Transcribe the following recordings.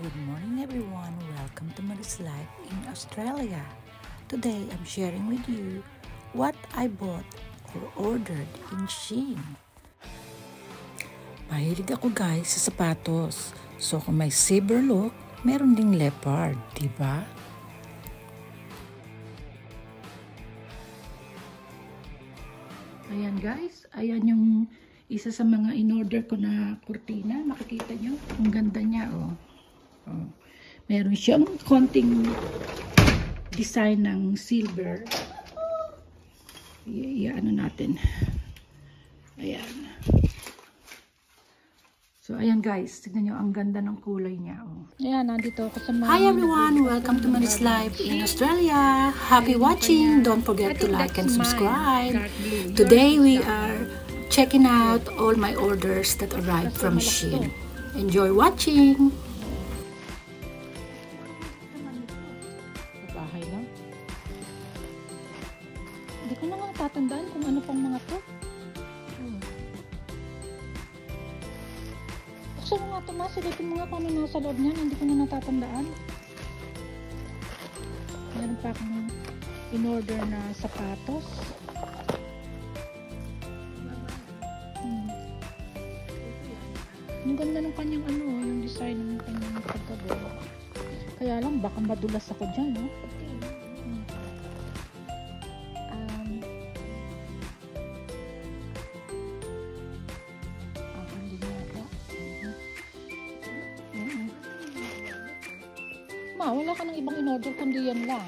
Good morning everyone, welcome to Maris Life in Australia. Today I'm sharing with you what I bought or ordered in Shein. Mahilig ako guys sa sapatos. So kung may zebra look, meron ding leopard, diba? Ayan guys, ayan yung isa sa mga in-order ko na kurtina. Makikita nyo, ang ganda niya oh. Oh. Meron siyang konting design ng silver. Ano natin. Ayan. So, ayan guys. Tignan nyo, ang ganda ng kulay niya. Oh. Ayan, nandito ako sa mga... Hi everyone! Welcome to Maris Life in Australia. Happy watching! Don't forget to like and subscribe. Today we are checking out all my orders that arrived from Shein. Enjoy watching! Bahay lang. Hindi ko na nga tatandaan kung ano pang mga to. Buksan mo nga ito ma, silipin mo nga kung ano nasa loob niyan. Hindi ko na natatandaan. Meron pa akong in-order na sapatos. Ang ganda ng kanyang ano, yung design ng kanyang pagkabolo. Kaya lang, baka madulas ako dyan, no? Ma, wala ka ng ibang in-order kundi yan lang.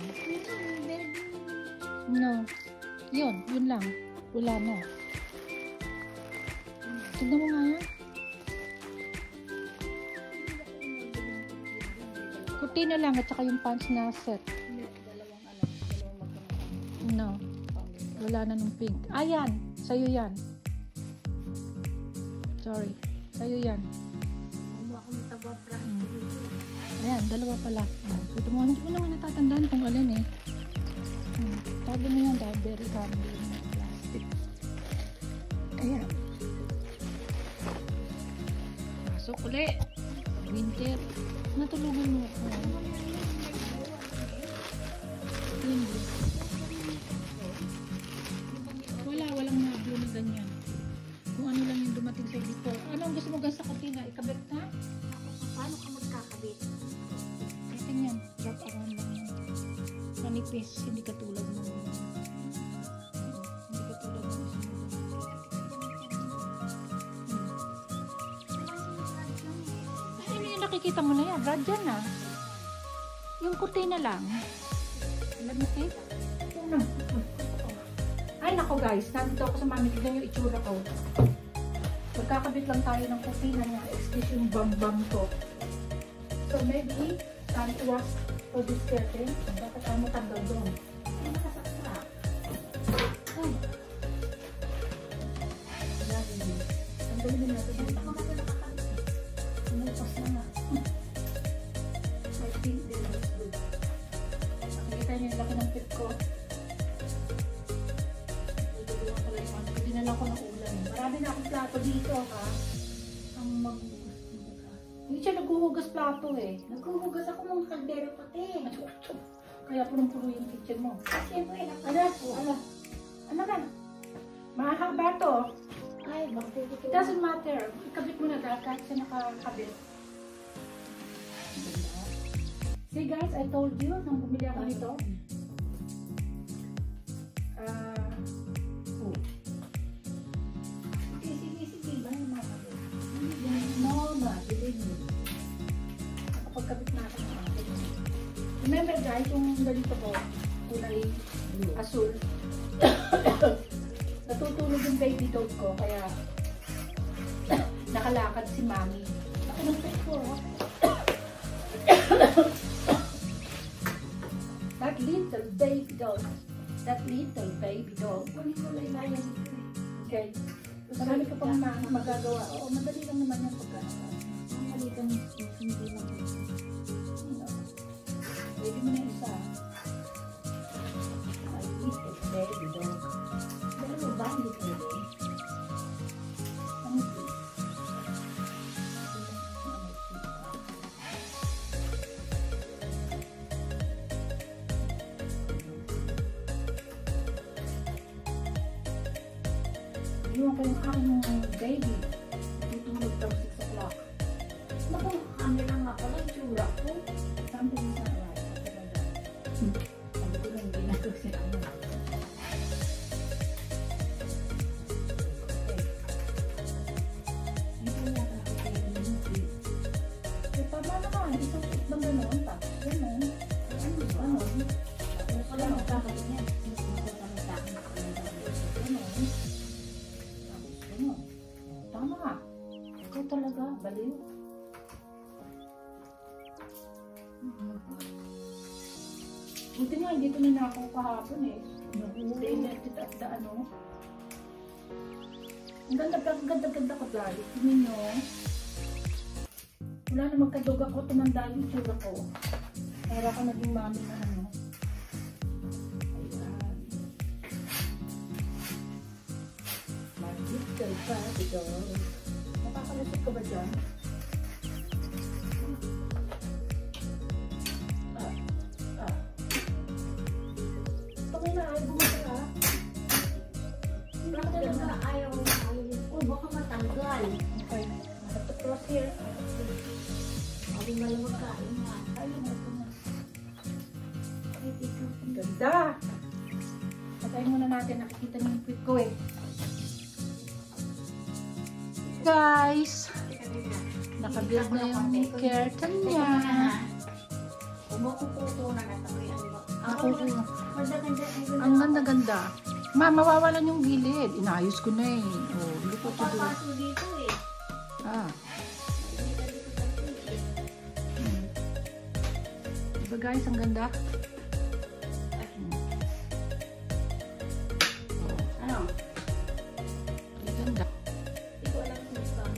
No. Yun lang. Wala na. Tignan mo nga yan. Kurtina lang at saka yung pants na set. No. Wala na nung pink. Ayan. Sa'yo yan. Sorry. Sa'yo yan. Ayan. Dalawa pala. So, ito mo naman natatandaan kung alin eh. Tabi mo yan dahil very handy na plastic. Ayan. Pasok ulit. Winter. Natulungan mo ako. Hindi. Walang nablo na ganyan. Kung ano lang yung dumating sa dito. Ano ang gusto mo gan sa kurtina? Ikabit na? Paano ka magkakabit? Ay, ganyan. Wrap around lang yan. Manipis. Hindi katulad mo. Hindi katulad mo. Nakikita mo na yan, brad yan na. Yung kurtina lang. Alam mo eh? Ay nako guys, nandito ako sa mami. Tignan yung itsura ko. Magkakabit lang tayo ng kurtina niya. Excuse yung bam-bam ko. So maybe, time to wash for this curtain. Bakit tayo matanggal doon? Ay, nakasaksa. Ay. Tanggalin mo natin. Hindi ako nakakabit. Umupas na nga. I think this is good. Nakikita niyo yung laki ng pit ko. Tutulungan ko lang yung ano. Dinala ko ng ulam. Marami na akong plato dito ha. Ang maghuhugas. Hindi siya naghuhugas plato eh. Naghuhugas ako ng kaldero pati. Kaya punong-puno yung kitchen mo. Siyempre, Ano ba? Mahaba to. ay, bakit It doesn't matter. Ikabit mo na kahit siya nakakabit. See guys, I told you nung bumili ako nito. Sige. No, believe me. Nakapagkabit na ako ng akin. Remember guys, yung ganito ko, kulay asul. Natutulog yung baby dog ko, kaya nakalakad si mami. Ako ng pet ko. That little baby dog. Kulay na yan. Okay. Marami ka pang magagawa. Oo, madali lang naman yung pagkakataon. Ang halikan hindi lang. Pwede mo na isa. That little baby dog. Dalawa ba? Hindi pwede. Iwan ko yung aking baby. Tutulog daw 6 o'clock. Naku, ano lang nga pala, tsura ko. Something is not right. Sabi ko lang, hindi na ito sila mo. Tama na ka, hindi sa bang gano'n. Tapos gano'n. Gano'n. Wala magkakalit niya. Tama ka. Ikaw talaga, baliw. Buti nga, hindi ito ninakaw kahapon eh. They left it at the ano. Ang ganda ko guys. Tingnan nyo. Wala na magkadog ako, tumanda yung tsura ko. Para ako naging mami na ano. Ayan. Magical pa, ito. Nakakalusot ka ba dyan? Pagay na, ayaw bumasa ka. Bakit talaga ayaw ko, baka matanggal. Okay. Have to cross here. Sabi malamag kain nga. Ayaw mo ito na. Ay, dito. Ang ganda! Patayin muna natin. Nakikita niyo yung quick ko eh. Guys! Nakabuild na yung curtain niya. Umukuputo na natakoy ang Ako rin. Maganda-ganda. Ang ganda-ganda. Ma, mawawalan yung gilid. Inayos ko na eh. Oh, look at you do. Papaso dito eh. Ah. Diba guys, ang ganda? Ano? Ang ganda. Hindi ko alam kung saan.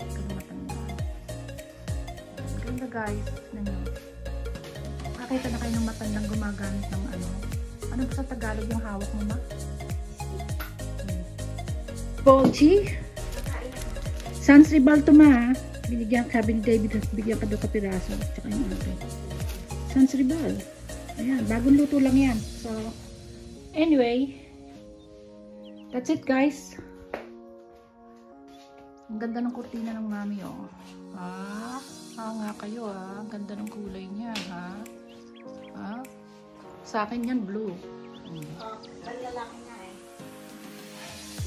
Ang matanda. Ang ganda guys. Tignan nyo. Nakita na kayo ng matandang gumagamit ng ano. Ano ba sa Tagalog yung hawak mo, ma? Pochi? Sans Ribal to, ma. Binigyan ka ni David. Bigyan ka daw kapiraso. Tsaka yung akin. Sans Ribal. Ayan. Bagong luto lang yan. So, anyway. That's it, guys. Ang ganda ng kurtina ng mami, oh. Ah, nga kayo, ah. Ang ganda ng kulay niya, ha. Ha? Sa akin yan, blue. Ang lalaki na eh.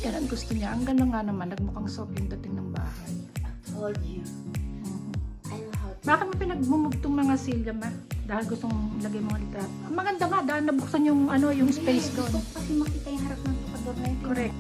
Yan ang gusto niya. Ang ganda nga naman. Nagmukhang soft yung dating ng bahay. Told you. I know how to. Bakit mo pinagmumugtong mga silya, ma? Dahil gustong lagay mga litrato. Ang maganda nga, dahil nabuksan yung, ano, yung space doon. Gusto ko kasi makita yung harap ng tukador na ito. Correct.